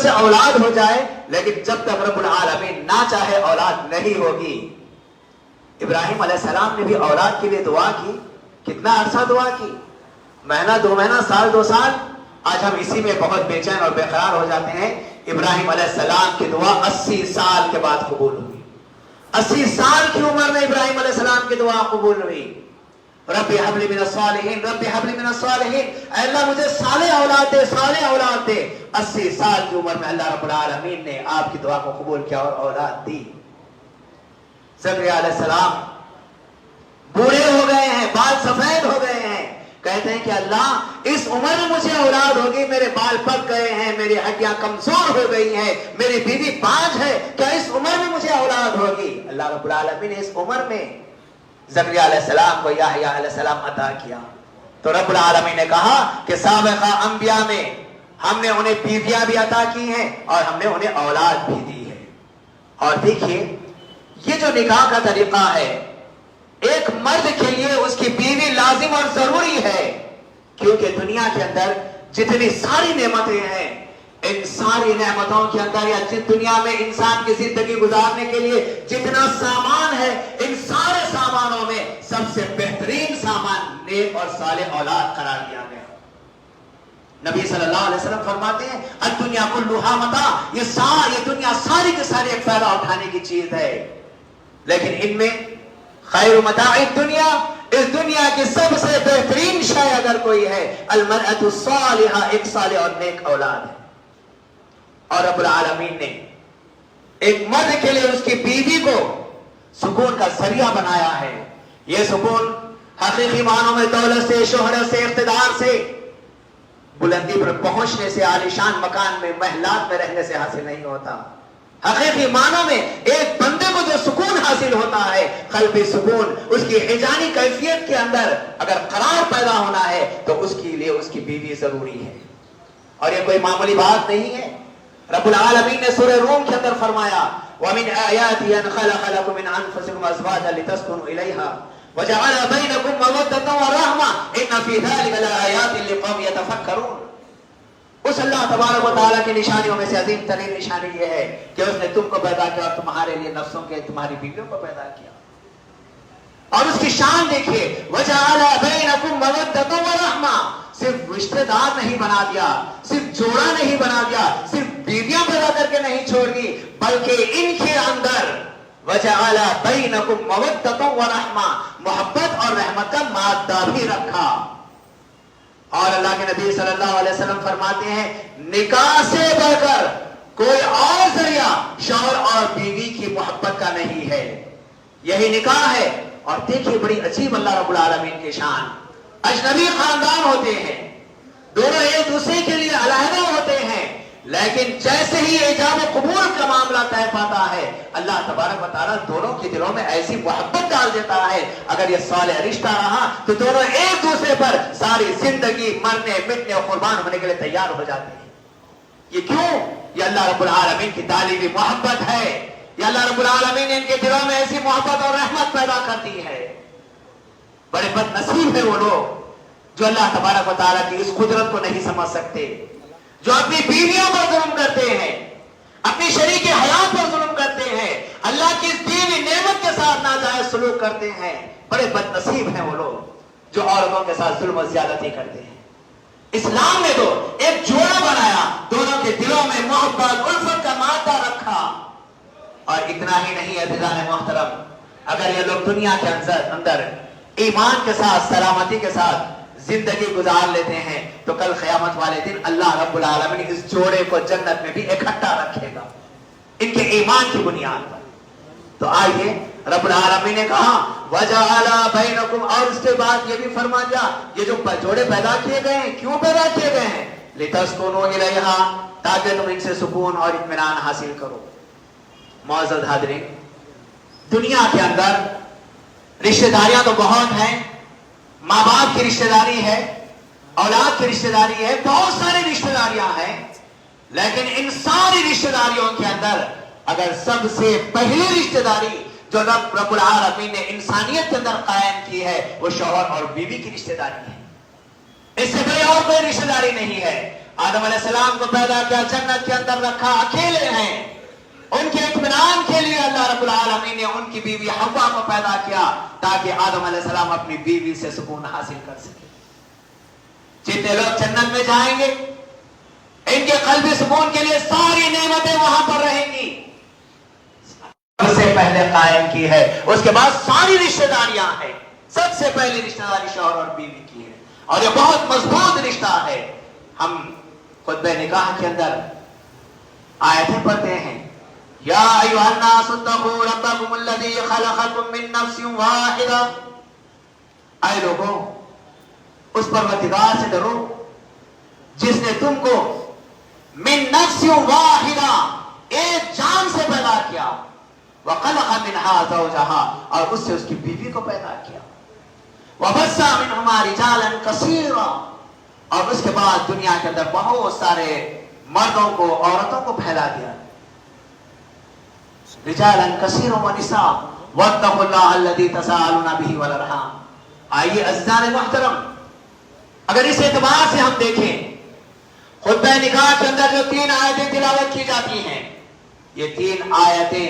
سے اولاد ہو جائے، لیکن جب تک رب العالمین نہ چاہے اولاد نہیں ہوگی۔ ابراہیم علیہ السلام نے بھی اولاد کے لیے دعا کی، کتنا عرصہ دعا کی، مہینہ 2 مہینہ، سال 2 سال۔ آج ہم اسی میں بہت بے چین اور بے قرار ہو جاتے ہیں۔ ابراہیم علیہ السلام کی دعا 80 سال کے بعد قبول ہوئی۔ 80 سال کی عمر میں ابراہیم علیہ السلام کی دعا قبول ہوئی۔ رب حب لی من الصالحین، رب حب لی من الصالحین، اے اللہ مجھے صالح اولاد دے، صالح اولاد دے۔ 80 سال کی عمر میں اللہ رب العالمین نے آپ کی دعا کو قبول کیا اور اولاد دی۔ زکریا علیہ السلام بوڑھے ہو گئے ہیں، بال سفید ہو گئے ہیں، کہتے ہیں کہ اللہ اس عمر میں مجھے اولاد ہوگی، میرے بال پک گئے ہیں، میری ہڈیاں کمزور ہو گئی ہیں، میری بیوی باج ہے، کیا اس عمر میں مجھے اولاد ہوگی؟ اللہ رب العالمین نے اس عمر میں زکریا علیہ السلام کو یحییٰ علیہ السلام عطا کیا۔ تو رب العالمین نے کہا کہ سابقہ انبیاء میں ہم نے انہیں بیویاں بھی عطا کی ہیں اور ہم نے انہیں اولاد بھی دی ہے۔ اور دیکھیے یہ جو نکاح کا طریقہ ہے، ایک مرد کے لیے اس کی بیوی لازم اور ضروری ہے، کیونکہ دنیا کے اندر جتنی ساری نعمتیں ہیں، ان ساری نعمتوں کے اندر یا جس دنیا میں انسان کی زندگی گزارنے کے لیے جتنا سامان ہے، ان سارے سامانوں میں سب سے بہترین سامان نیک اور صالح اولاد قرار دیا گیا۔ نبی صلی اللہ علیہ وسلم فرماتے ہیں الدنیا کلھا متاع، یہ دنیا ساری کی ساری ایک فائدہ اٹھانے کی چیز ہے، لیکن ان میں خیر متاع الدنیا، اس دنیا کی سب سے بہترین شے اگر کوئی ہے المرأۃ الصالحہ، ایک صالح اور نیک اولاد ہے۔ اور رب العالمین نے ایک مرد کے لیے اس کی بیوی کو سکون کا ذریعہ بنایا ہے۔ یہ سکون حقیقی معنوں میں دولت سے، شہرت سے، اقتدار سے، بلندی پر پہنچنے سے، عالیشان مکان میں، محلات میں رہنے سے حاصل نہیں ہوتا۔ حقیقی معنوں میں ایک بندے کو جو سکون حاصل ہوتا ہے، قلبی سکون، اس کی حجانی کیفیت کے اندر اگر قرار پیدا ہونا ہے تو اس کے لیے اس کی بیوی ضروری ہے۔ اور یہ کوئی معمولی بات نہیں ہے۔ رب العالمین نے سورہ روم کے اندر فرمایا وَمِنْ آيَاتِهِ أَنْ خَلَقَ لَكُم مِّنْ أَنفُسِكُمْ أَزْوَاجًا لِتَسْكُنُوا إِلَيْهَا وَجَعَلَ بَيْنَكُم مَّوَدَّةً وَرَحْمَةً إِنَّ فِي ذَلِكَ لَآيَاتٍ لِقَوْمٍ يَتَفَكَّرُونَ۔ اس اللہ تبارک و تعالیٰ کی نشانیوں میں سے عظیم ترین نشانی یہ ہے کہ اس نے تم کو پیدا کیا اور تمہارے لیے نفسوں کے تمہاری بیویوں کو پیدا کیا۔ اور اس کی شان دیکھیے وَجَعَلَ بَيْنَكُم مَّوَدَّةً وَرَحْمَةً، صرف رشتہ دار نہیں بنا دیا، صرف جوڑا نہیں بنا دیا، صرف بیویاں پیدا کر کے نہیں چھوڑ دی، بلکہ ان کے اندر وَجَعَلَ بَيْنَكُم مَّوَدَّةً وَرَحْمَةً، محبت اور رحمت کا مادہ بھی رکھا۔ اور اللہ کے نبی صلی اللہ علیہ وسلم فرماتے ہیں نکاح سے بڑھ کر کوئی اور ذریعہ شوہر اور بیوی کی محبت کا نہیں ہے، یہی نکاح ہے۔ اور دیکھیے بڑی عجیب اللہ رب العالمین کی شان، اجنبی خاندان ہوتے ہیں، دونوں ایک دوسرے کے لیے علیحدہ ہوتے ہیں، لیکن جیسے ہی ایجاب و قبول کا معاملہ طے پاتا ہے، اللہ تبارک و تعالیٰ دونوں کے دلوں میں ایسی محبت ڈال دیتا ہے، اگر یہ صالح رشتہ رہا تو دونوں ایک دوسرے پر ساری زندگی مرنے مٹنے اور قربان ہونے کے لیے تیار ہو جاتے ہیں۔ یہ کیوں؟ یہ اللہ رب العالمین کی تعلیمی محبت ہے، یہ اللہ رب العالمین نے ان کے دلوں میں ایسی محبت اور رحمت پیدا کرتی ہے۔ بڑے بد نصیب ہیں وہ لوگ جو اللہ تبارک و تعالیٰ کی اس قدرت کو نہیں سمجھ سکتے، جو اپنی بیویوں پر ظلم کرتے ہیں، اپنی شریک حیات پر ظلم کرتے ہیں، اللہ کی اس دی ہوئی نعمت کے ساتھ ناجائز سلوک کرتے ہیں۔ بڑے بد نصیب ہیں وہ لوگ جو عورتوں کے ساتھ ظلم و زیادتی کرتے ہیں۔ اسلام نے تو ایک جوڑا بنایا، دونوں کے دلوں میں محبت الفت کا مادہ رکھا۔ اور اتنا ہی نہیں عزیزان محترم، اگر یہ لوگ دنیا کے اندر ایمان کے ساتھ، سلامتی کے ساتھ زندگی گزار لیتے ہیں تو کل قیامت والے دن اللہ رب العالمین اس جوڑے کو جنت میں بھی اکٹھا رکھے گا ان کے ایمان کی بنیاد پر۔ تو آئیے رب العالمین نے کہا وَجَعَلَ بَيْنَكُمْ، اور اس کے بعد یہ بھی فرما دیا یہ جو جوڑے پیدا کیے گئے ہیں کیوں پیدا کیے گئے ہیں؟ لِتَسْكُنُوا إِلَيْهَا، تاکہ تم ان سے سکون اور اطمینان حاصل کرو۔ معزز حاضرین، دنیا کے اندر رشتہ داریاں تو بہت ہیں، ماں باپ کی رشتہ داری ہے، اولاد کی رشتہ داری ہے، بہت ساری رشتہ داریاں ہیں، لیکن ان ساری رشتہ داریوں کے اندر اگر سب سے پہلی رشتہ داری جو رب العالمین نے انسانیت کے اندر قائم کی ہے وہ شوہر اور بیوی کی رشتہ داری ہے، اس سے کوئی اور کوئی رشتہ داری نہیں ہے۔ آدم علیہ السلام کو پیدا کیا، جنت کے اندر رکھا، اکیلے ہیں، ان کے اطمینان کے لیے اللہ رب العالمین نے ان کی بیوی حوا کو پیدا کیا تاکہ آدم علیہ السلام اپنی بیوی سے سکون حاصل کر سکے۔ جتنے لوگ جنت میں جائیں گے ان کے قلبی سکون کے لیے ساری نعمتیں وہاں پر رہیں گی۔ سب سے پہلے قائم کی ہے، اس کے بعد ساری رشتہ داریاں ہیں۔ سب سے پہلی رشتہ داری شوہر اور بیوی کی ہے، اور یہ بہت مضبوط رشتہ ہے۔ ہم خطبہ نکاح کے اندر آیتیں پڑھتے ہیں، یا ایھا الناس اتقوا ربکم الذی خلقکم من نفس واحدہ، اے لوگوں اس پروردگار سے ڈرو جس نے تم کو من نفس واحدہ ایک جان سے پیدا کیا، وخلق منہا زوجہا اور اس سے اس کی بیوی کو پیدا کیا، وبث منہما رجالا کثیرا اور اس کے بعد دنیا کے اندر بہت سارے مردوں کو عورتوں کو پھیلا دیا، رجالا کثیرا ونساء واتقوا اللہ الذی تساءلون بہ والارحام۔ آئیے عزیزان محترم، اگر اس اعتبار سے ہم دیکھیں خطبہ نکاح کے اندر جو 3 آیتیں تلاوت کی جاتی ہیں، یہ 3 آیتیں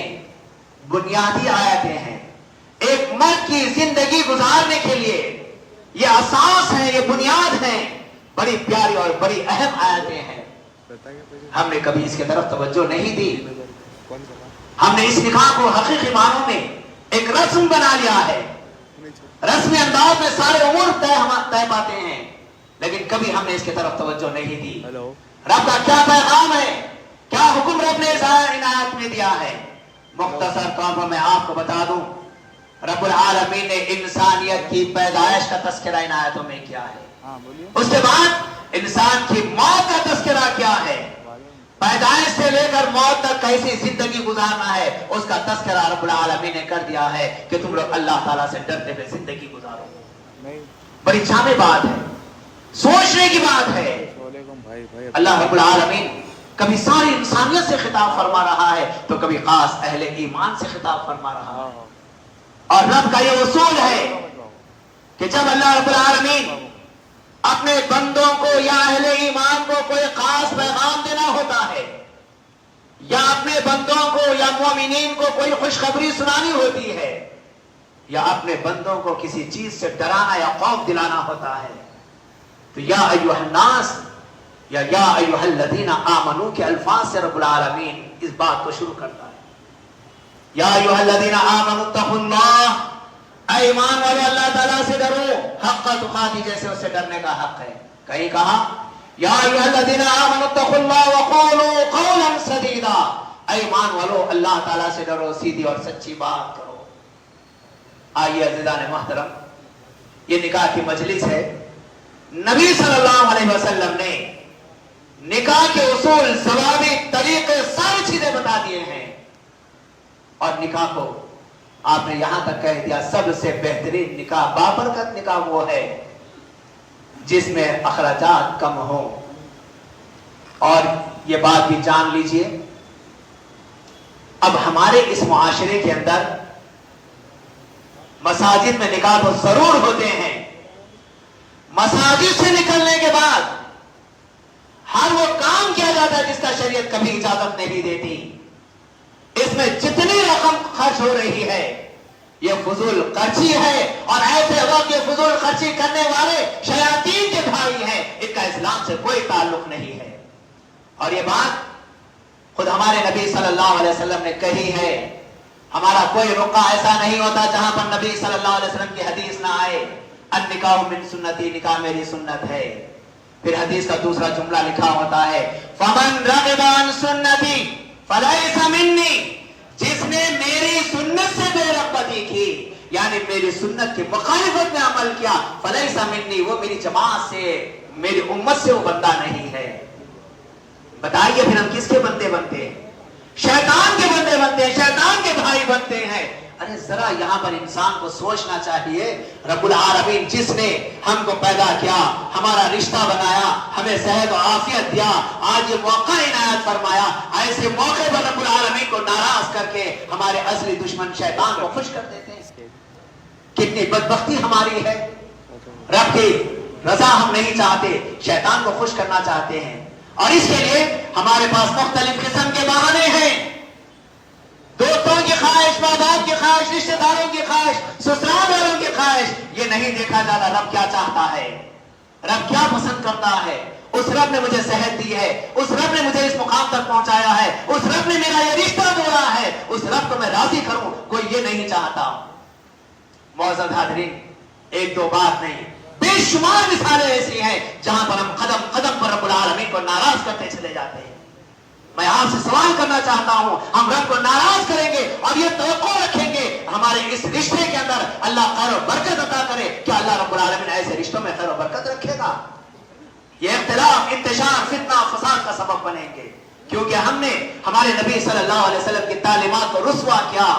بنیادی آیتیں ہیں۔ ایک مرد کی زندگی گزارنے کے لیے یہ اساس ہیں، یہ بنیاد ہیں، بڑی پیاری اور بڑی اہم آیتیں ہیں۔ ہم نے کبھی اس کی طرف توجہ نہیں دی، ہم نے اس نکاح کو حقیقی معنوں میں ایک رسم بنا لیا ہے، رسمی انداز میں سارے امور طے پاتے ہیں، لیکن کبھی ہم نے اس کی طرف توجہ نہیں دی۔ رب کا کیا پیغام ہے، کیا حکم رب نے اس آیت میں دیا ہے؟ مختصر طور پر میں آپ کو بتا دوں، رب العالمین نے انسانیت کی پیدائش کا تذکرہ ان آیتوں میں کیا ہے، اس کے بعد انسان کی موت کا تذکرہ کیا ہے، پیدائش سے لے کر موت تک کیسی زندگی گزارنا ہے اس کا تذکرہ رب العالمین نے کر دیا ہے کہ تم لوگ اللہ تعالیٰ سے ڈرتے ہوئے زندگی گزارو۔ بڑی جامع بات ہے، سوچنے کی بات ہے۔ اللہ رب العالمین کبھی ساری انسانیت سے خطاب فرما رہا ہے تو کبھی خاص اہل ایمان سے خطاب فرما رہا ہے، اور رب کا یہ اصول ہے کہ جب اللہ رب العالمین اپنے بندوں کو یا اہل ایمان کو کوئی خاص پیغام دینا ہوتا ہے، یا اپنے بندوں کو یا مومنین کو کوئی خوشخبری سنانی ہوتی ہے، یا اپنے بندوں کو کسی چیز سے ڈرانا یا خوف دلانا ہوتا ہے، تو یا ایھا الناس یا ایھا الذین آمنوا کے الفاظ سے رب العالمین اس بات کو شروع کرتا ہے۔ یا ایھا الذین آمنوا اتقوا اللہ، اے ایمان والو اللہ تعالیٰ سے ڈرو، حق تقاتی جیسے اس سے ڈرنے کا حق ہے۔ کہیں کہا یا ایھا الذین آمنوا اتقوا اللہ وقولوا قولا سدیدا، اے ایمان والو اللہ تعالیٰ سے ڈرو، سیدھی اور سچی بات کرو۔ آئیے عزیزان محترم، یہ نکاح کی مجلس ہے، نبی صلی اللہ علیہ وسلم نے نکاح کے اصول، ضوابط، طریقے، ساری چیزیں بتا دیے ہیں، اور نکاح کو آپ نے یہاں تک کہہ دیا سب سے بہترین نکاح، بابرکت نکاح وہ ہے جس میں اخراجات کم ہوں۔ اور یہ بات بھی جان لیجئے، اب ہمارے اس معاشرے کے اندر مساجد میں نکاح تو ضرور ہوتے ہیں، مساجد سے نکلنے کے بعد ہر وہ کام کیا جاتا ہے جس کا شریعت کبھی اجازت نہیں دیتی۔ اس میں جتنی رقم خرچ ہو رہی ہے یہ فضول خرچی ہے، اور ایسے وقت یہ فضول خرچی کرنے والے شیاطین کے بھائی ہیں، ان کا اسلام سے کوئی تعلق نہیں ہے۔ اور یہ بات خود ہمارے نبی صلی اللہ علیہ وسلم نے کہی ہے، ہمارا کوئی رقعہ ایسا نہیں ہوتا جہاں پر نبی صلی اللہ علیہ وسلم کی حدیث نہ آئے، النکاح من سنتی، نکاح میری سنت ہے۔ پھر حدیث کا دوسرا جملہ لکھا ہوتا ہے، فمن رغب عن سنتی فلیس منی، جس نے میری سنت سے بے رغبتی کی، یعنی میری سنت کی مخالفت میں عمل کیا، فلیس منی، وہ میری جماعت سے، میری امت سے وہ بندہ نہیں ہے۔ بتائیے پھر ہم کس کے بندے بنتے ہیں؟ شیطان کے بندے بنتے ہیں، شیطان کے بھائی بنتے ہیں۔ ارے ذرا یہاں پر انسان کو سوچنا چاہیے، رب العالمین جس نے ہم کو پیدا کیا، ہمارا رشتہ بنایا، ہمیں صحت و عافیت دیا، آج یہ موقع عنایت فرمایا، ایسے موقع پر رب العالمین کو ناراض کر کے ہمارے اصلی دشمن شیطان کو خوش کر دیتے ہیں۔ کتنی بدبختی ہماری ہے، رب کی رضا ہم نہیں چاہتے، شیطان کو خوش کرنا چاہتے ہیں۔ اور اس کے لیے ہمارے پاس مختلف قسم کے بہانے ہیں. دوستوں کی خواہش، ماں باپ کی خواہش، رشتے داروں کی خواہش، سسرال والوں کی خواہش، یہ نہیں دیکھا جاتا رب کیا چاہتا ہے، رب کیا پسند کرتا ہے. اس رب نے مجھے صحت دی ہے، اس رب نے مجھے اس مقام تک پہنچایا ہے، اس رب نے میرا یہ رشتہ جوڑا ہے، اس رب کو میں راضی کروں، کوئی یہ نہیں چاہتا. معزز حاضرین، ایک دو بات نہیں، بے شمار مثالیں ایسی ہیں جہاں پر ہم قدم قدم پر رب العالمین کو ناراض کرتے چلے جاتے ہیں. میں آپ سے سوال کرنا چاہتا ہوں، ہم رب کو ناراض کریں گے اور یہ توقع رکھیں گے ہمارے اس رشتے کے اندر اللہ خیر و برکت عطا کرے، کیا اللہ رب العالمین ایسے رشتوں میں خیر و برکت رکھے گا؟ یہ اختلاف، انتشار، فتنہ، فساد کا سبب بنیں گے، کیونکہ ہم نے ہمارے نبی صلی اللہ علیہ وسلم کی تعلیمات کو رسوا کیا،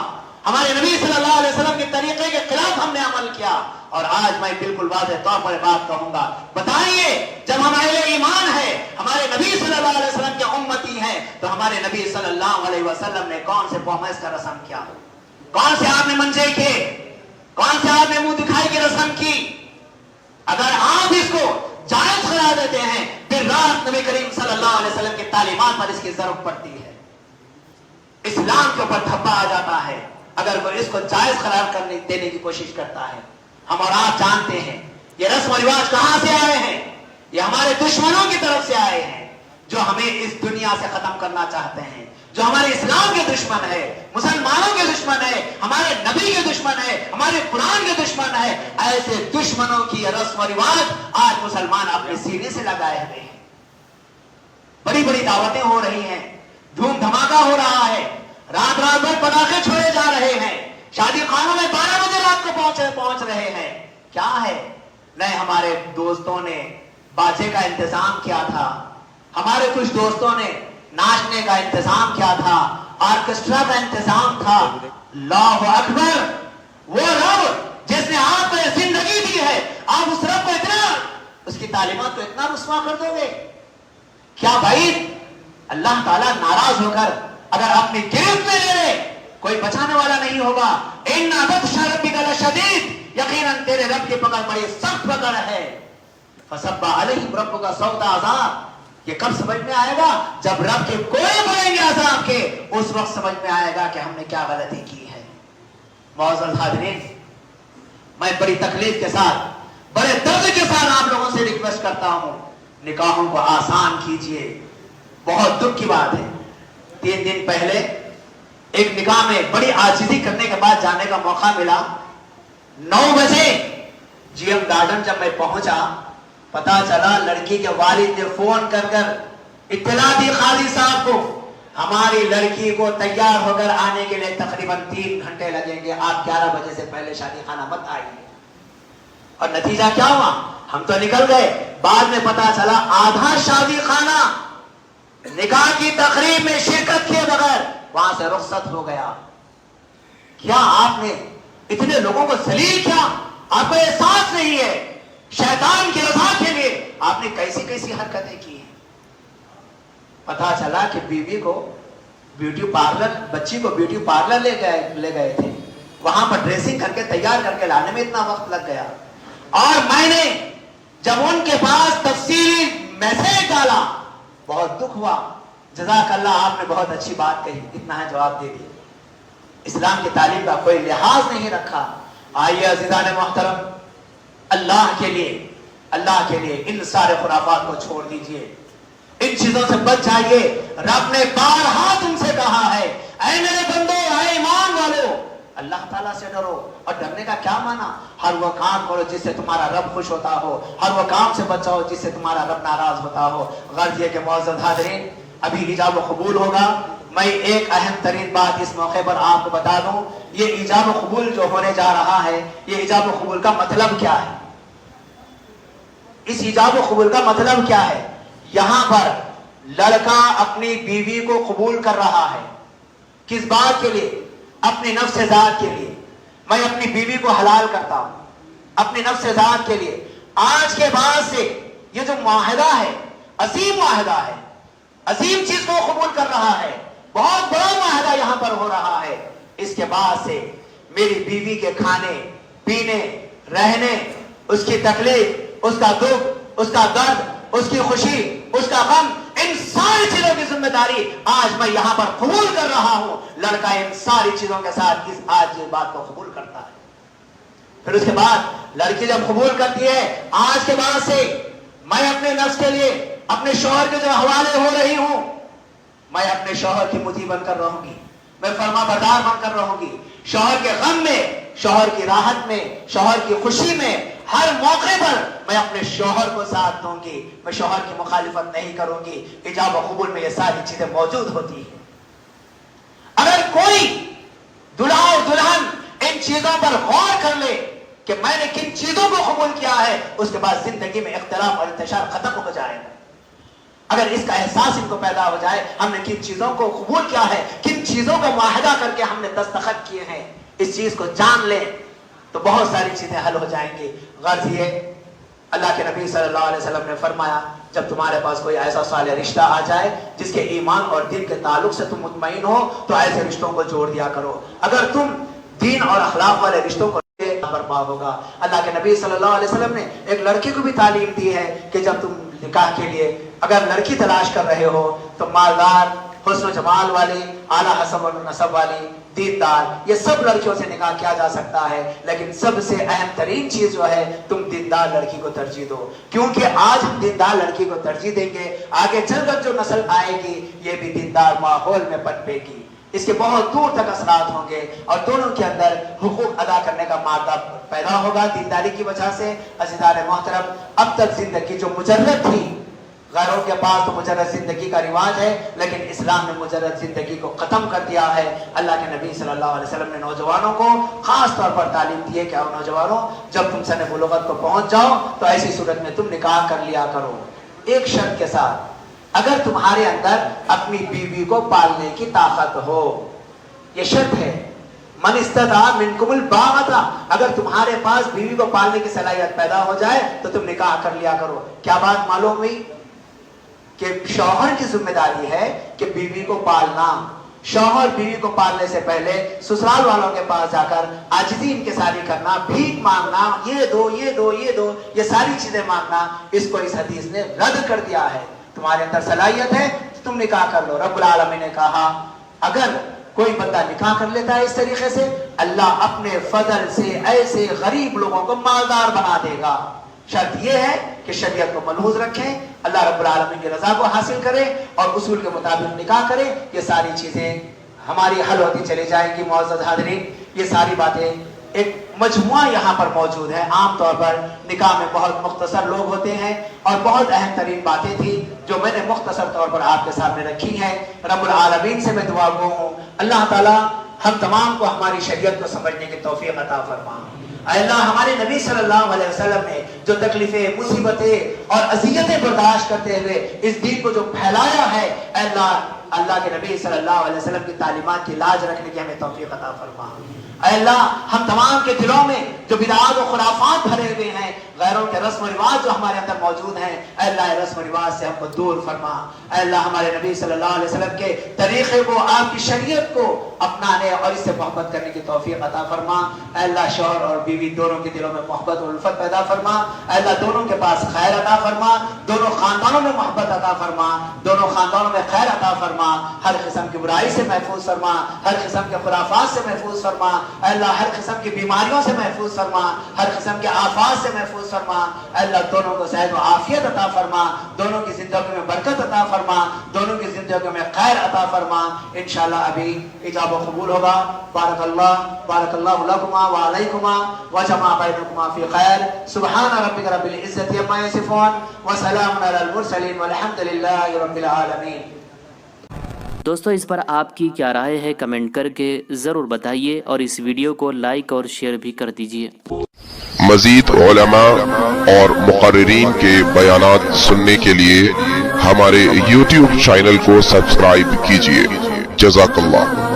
ہمارے نبی صلی اللہ علیہ وسلم کے طریقے کے خلاف ہم نے عمل کیا. اور آج میں بالکل واضح طور پر بات کہوں گا، بتائیے جب ہمارے ایمان ہے، ہمارے نبی صلی اللہ علیہ وسلم کے امتی ہیں، تو ہمارے نبی صلی اللہ علیہ وسلم نے کون سے پومیس کا رسم کیا، کون سے آپ نے منجے کیے، کون سے آپ نے منہ دکھائی کی رسم کی؟ اگر آپ اس کو جائز قرار دیتے ہیں، پھر رات نبی کریم صلی اللہ علیہ وسلم کی تعلیمات پر اس کی ضرورت پڑتی ہے، اسلام کے اوپر دھبا آ جاتا ہے اگر کوئی اس کو جائز قرار دینے کی کوشش کرتا ہے. ہم اور آپ جانتے ہیں یہ رسم و رواج کہاں سے آئے ہیں، یہ ہمارے دشمنوں کی طرف سے آئے ہیں جو ہمیں اس دنیا سے ختم کرنا چاہتے ہیں، جو ہمارے اسلام کے دشمن ہے، مسلمانوں کے دشمن ہے، ہمارے نبی کے دشمن ہے، ہمارے قرآن کے دشمن ہے. ایسے دشمنوں کی رسم و رواج آج مسلمان اپنے سینے سے لگائے ہوئے ہیں. بڑی بڑی دعوتیں ہو رہی ہیں، دھوم دھماکہ ہو رہا ہے، رات رات بھر پٹاخے چھوڑے جا رہے ہیں، شادی خانوں میں 12 بجے رات کو پہنچ رہے ہیں. کیا ہے؟ نہیں، ہمارے دوستوں نے باجے کا انتظام کیا تھا، ہمارے کچھ دوستوں نے ناچنے کا انتظام کیا تھا، آرکسٹرا کا انتظام تھا. اللہ اکبر! وہ رب جس نے آپ کو زندگی دی ہے، آپ اس رب کو اتنا، اس کی تعلیمات کو اتنا رسوا کر دو گے؟ کیا بھائی اللہ تعالیٰ ناراض ہو کر اگر اپنی گرفت میں لے لے، کوئی بچانے والا نہیں ہوگا. ان بطش ربک لشدید، یقیناً تیرے رب کی پکڑ بڑی سخت پکڑ ہے. فصب علیہم ربک صوت عذاب، یہ کب سمجھ میں آئے گا؟ جب رب کے کوئی بولیں گے عذاب کے، اس وقت سمجھ میں آئے گا کہ ہم نے کیا غلطی کی ہے. معزز حاضرین، میں بڑی تکلیف کے ساتھ، بڑے درد کے ساتھ آپ لوگوں سے ریکویسٹ کرتا ہوں، نکاحوں کو آسان کیجئے. بہت دکھ کی بات ہے، 3 دن پہلے ایک نکاح میں بڑی عاجزی کرنے کے بعد جانے کا موقع ملا. 9 بجے جی ایم گارڈن جب میں پہنچا، پتا چلا لڑکی کے والد نے فون کر کر اطلاع دی قاضی صاحب کو، ہماری لڑکی کو تیار ہو کر آنے کے لیے تقریباً 3 گھنٹے لگیں گے، آپ 11 بجے سے پہلے شادی خانہ مت آئیے. اور نتیجہ کیا ہوا؟ ہم تو نکل گئے، بعد میں پتا چلا آدھا شادی خانہ نکاح کی تقریب میں شرکت کیے بغیر وہاں سے رخصت ہو گیا. کیا آپ نے اتنے لوگوں کو ذلیل کیا؟ آپ کو احساس نہیں ہے شیطان کی رضا کے لیے آپ نے کیسی کیسی حرکتیں کی ہیں. پتا چلا کہ بیوی کو بیوٹی پارلر، بچی کو بیوٹی پارلر لے گئے تھے، وہاں پر ڈریسنگ کر کے تیار کر کے لانے میں اتنا وقت لگ گیا. اور میں نے جب ان کے پاس تفصیلی میسج ڈالا، بہت دکھ ہوا. جزاک اللہ، آپ نے بہت اچھی بات کہی، اتنا ہے جواب دے دیا. اسلام کی تعلیم کا کوئی لحاظ نہیں رکھا. آئیے عزیزان محترم، اللہ کے لیے ان سارے خرافات کو چھوڑ دیجئے، ان چیزوں سے بچ جائیے. رب نے بارہا تم سے کہا ہے، اے میرے بندو، اے ایمان والو، اللہ تعالیٰ سے ڈرو. اور ڈرنے کا کیا معنی؟ ہر وہ کام کرو جس سے تمہارا رب خوش ہوتا ہو، ہر وہ کام سے بچاؤ جس سے تمہارا رب ناراض ہوتا ہو. غرض یہ کہ معزز حاضرین، ابھی ایجاب و قبول ہوگا. میں ایک اہم ترین بات اس موقع پر آپ کو بتا دوں، یہ ایجاب و قبول جو ہونے جا رہا ہے، یہ ایجاب و قبول کا مطلب کیا ہے؟ اس ایجاب و قبول کا مطلب کیا ہے؟ یہاں پر لڑکا اپنی بیوی کو قبول کر رہا ہے. کس بات کے لیے؟ اپنی نفس ذات کے لیے. میں اپنی بیوی کو حلال کرتا ہوں اپنی نفس ذات کے لیے. آج کے بعد سے یہ جو معاہدہ ہے، عظیم معاہدہ ہے، عظیم چیز کو قبول کر رہا ہے، بہت بڑا معاہدہ یہاں پر ہو رہا ہے. اس کے بعد سے میری بیوی کے کھانے پینے رہنے، اس کی تکلیف، اس کا دکھ، اس کا درد، اس کی خوشی، اس کا غم، ان ساری چیزوں کی ذمہ داری آج میں یہاں پر قبول کر رہا ہوں. لڑکا ان ساری چیزوں کے ساتھ آج یہ بات کو قبول کرتا ہے. پھر اس کے بعد لڑکی جب قبول کرتی ہے, آج کے بعد سے میں اپنے نفس کے لیے اپنے شوہر کے جو حوالے ہو رہی ہوں, میں اپنے شوہر کی مطیع بن کر رہوں گی, میں فرما بردار بن کر رہوں گی. شوہر کے غم میں, شوہر کی راحت میں, شوہر کی خوشی میں, ہر موقع پر میں اپنے شوہر کو ساتھ دوں گی, میں شوہر کی مخالفت نہیں کروں گی. ایجاب و قبول میں یہ ساری چیزیں موجود ہوتی ہیں. اگر کوئی دلہا اور دلہن ان چیزوں پر غور کر لے کہ میں نے کن چیزوں کو قبول کیا ہے, اس کے بعد زندگی میں اختلاف اور انتشار ختم ہو جائے گا. اگر اس کا احساس ان کو پیدا ہو جائے, ہم نے کن چیزوں کو قبول کیا ہے, کن چیزوں کا معاہدہ کر کے ہم نے دستخط کیے ہیں, اس چیز کو جان لیں تو بہت ساری چیزیں حل ہو جائیں گی. غرض یہ, اللہ کے نبی صلی اللہ علیہ وسلم نے فرمایا, جب تمہارے پاس کوئی ایسا صالح رشتہ آ جائے جس کے ایمان اور دین کے تعلق سے تم مطمئن ہو, تو ایسے رشتوں کو جوڑ دیا کرو. اگر تم دین اور اخلاق والے رشتوں کو برپا ہوگا. اللہ کے نبی صلی اللہ علیہ وسلم نے ایک لڑکی کو بھی تعلیم دی ہے کہ جب تم نکاح کے لیے اگر لڑکی تلاش کر رہے ہو تو مالدار, حسن و جمال والی, اعلیٰ حسب و نسب والی, دیندار, یہ سب لڑکیوں سے نکاح کیا جا سکتا ہے. لیکن سب سے اہم ترین چیز جو ہے, تم دیندار لڑکی کو ترجیح دو, کیونکہ آج ہم دیندار لڑکی کو ترجیح دیں گے, آگے چل کر جو نسل آئے گی یہ بھی دیندار ماحول میں پنپے گی. اس کے بہت دور تک اثرات ہوں گے اور دونوں کے اندر حقوق ادا کرنے کا مادہ پیدا ہوگا دینداری کی وجہ سے. عزیزان محترم, اب تک زندگی جو مجرد تھی, غیروں کے پاس تو مجرد زندگی کا رواج ہے, لیکن اسلام نے مجرد زندگی کو ختم کر دیا ہے. اللہ کے نبی صلی اللہ علیہ وسلم نے نوجوانوں کو خاص طور پر تعلیم دی ہے کہ آؤ نوجوانوں, جب تم سن بلوغت کو پہنچ جاؤ تو ایسی صورت میں تم نکاح کر لیا کرو, ایک شرط کے ساتھ, اگر تمہارے اندر اپنی بیوی کو پالنے کی طاقت ہو. یہ شرط ہے, من استطاع منکم الباءۃ, اگر تمہارے پاس بیوی کو پالنے کی صلاحیت پیدا ہو جائے تو تم نکاح کر لیا کرو. کیا بات معلوم ہوئی کہ شوہر کی ذمہ داری ہے کہ بیوی کو پالنا. شوہر بیوی کو پالنے سے پہلے سسرال والوں کے پاس جا کر عاجزی انکساری کرنا, بھیک مانگنا, یہ دو یہ دو یہ دو, یہ ساری چیزیں مانگنا, اس کو اس حدیث نے رد کر دیا ہے. تمہارے اندر صلاحیت ہے تو تم نکاح کر لو. رب العالمین نے کہا اگر کوئی بندہ نکاح کر لیتا ہے اس طریقے سے, اللہ اپنے فضل سے ایسے غریب لوگوں کو مالدار بنا دے گا. شرط یہ ہے کہ شریعت کو ملحوظ رکھیں, اللہ رب العالمین کی رضا کو حاصل کریں اور اصول کے مطابق نکاح کریں. یہ ساری چیزیں ہماری حل ہوتی چلی جائیں گی. معزز حاضرین, یہ ساری باتیں ایک مجموعہ یہاں پر موجود ہے. عام طور پر نکاح میں بہت مختصر لوگ ہوتے ہیں اور بہت اہم ترین باتیں تھی جو میں نے مختصر طور پر آپ کے سامنے رکھی ہیں. رب العالمین سے میں دعا گو ہوں اللہ تعالیٰ ہم تمام کو ہماری شریعت کو سمجھنے کی توفیق عطا فرما. اے اللہ, ہمارے نبی صلی اللہ علیہ وسلم نے جو تکلیفیں, مصیبتیں اور اذیتیں برداشت کرتے ہوئے اس دین کو جو پھیلایا ہے, اے اللہ کے نبی صلی اللہ علیہ وسلم کی تعلیمات کی لاج رکھنے کی ہمیں توفیق عطا فرما. اے اللہ, ہم تمام کے دلوں میں جو بدعات و خرافات بھرے ہوئے ہیں, غیروں کے رسم و رواج جو ہمارے اندر موجود ہیں, اے اللہ رسم و رواج سے ہم کو دور فرما. اے اللہ, ہمارے نبی صلی اللہ علیہ وسلم کے طریقے کو, آپ کی شریعت کو اپنانے اور اس سے محبت کرنے کی توفیق عطا فرما. اے اللہ, شوہر اور بیوی دونوں کے دلوں میں محبت اور الفت پیدا فرما. اے اللہ, دونوں کے پاس خیر عطا فرما, دونوں خاندانوں میں محبت عطا فرما, دونوں خاندانوں میں خیر عطا فرما, ہر قسم کی برائی سے محفوظ فرما, ہر قسم کے خرافات سے محفوظ فرما. اے اللہ, ہر قسم کی بیماریوں سے محفوظ فرما, ہر قسم کے آفات سے محفوظ فرما. اے اللہ, دونوں کو صحت و عافیت عطا فرما, دونوں کی زندگی میں برکت عطا فرما, دونوں کی زندگی میں خیر عطا فرما. انشاءاللہ ابھی ایجاب و قبول ہوگا. بارک اللہ لکما و علیکما و جمع بینکما فی خیر. سبحان ربک رب العزت عما یصفون و سلام علی المرسلین والحمد للہ رب العالمین. دوستو, اس پر آپ کی کیا رائے ہے کمنٹ کر کے ضرور بتائیے اور اس ویڈیو کو لائک اور شیئر بھی کر دیجیے. مزید علماء اور مقررین کے بیانات سننے کے لیے ہمارے YouTube چینل کو سبسکرائب کیجیے. جزاک اللہ.